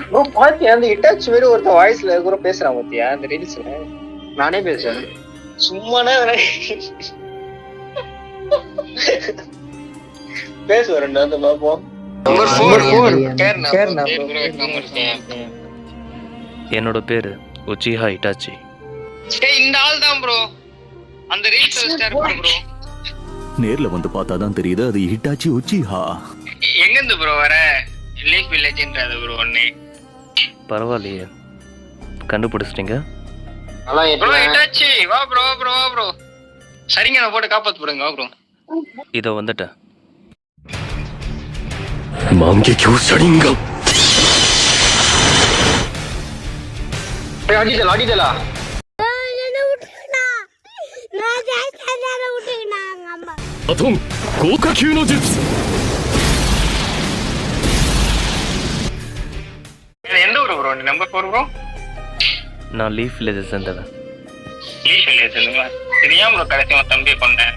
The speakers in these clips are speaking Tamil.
ப்ரோ பாத்தியா அந்த இட்டாச் வேற ஒருத்த வாய்ஸ்ல கூட பேசுறான் பாத்தியா அந்த ரீல்ஸ்ல. நானே பேசுறேன் சும்மானே பேசுறேன் அந்த பாப்போம். என்னோட பேரு உச்சிஹா இட்டாச்சி. இந்த ஆள் தான் ப்ரோ அந்த ரீல்ஸ் ஸ்டார் ப்ரோ. நேர்ல வந்து பார்த்தா தான் தெரியுது அது ஹிட்டாச்சி உச்சிஹா. எங்க இருந்து ப்ரோ வர? லீக் வில்லேஜ்ன்றது ப்ரோ ஒண்ணே. பரவாயில்லையே கண்டுபிடிச்சிட்டீங்க. ப்ரோ ஹிட்டாச்சி வா ப்ரோ ப்ரோ ப்ரோ. சரிங்க நான் போட்டு காப்பாத்து போடுங்க வா ப்ரோ. இதோ வந்துட்டேன். Mangekyo Sharingan. அடிதல அடிதல. அtom கோகாக்யூ நோ ஜுட்சு. எந்த ஊரு ப்ரோ? Number 4 bro. நான் லீஃப் வில்லேஜ் சேர்ந்தவன். லீஃப் வில்லேஜ் இல்லைங்களா? சரியா ப்ரோ கடைசியா உன் தம்பியை கொண்டேன்.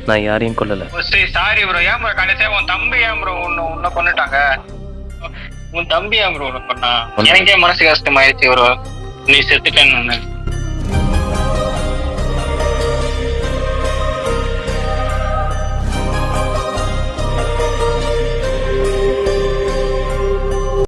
நான் யாரையும் கொல்லல. Sorry bro. ஏன் ப்ரோ கடைசியா உன் தம்பி ஏன் ப்ரோ உன்னை கொண்டுட்டாங்க? உன் தம்பி ஏன் ப்ரோ உன்னை கொண்டா? எனக்கே மனசு கஷ்டமாயிடுச்சு ப்ரோ நீ செத்துட்டேன்னு.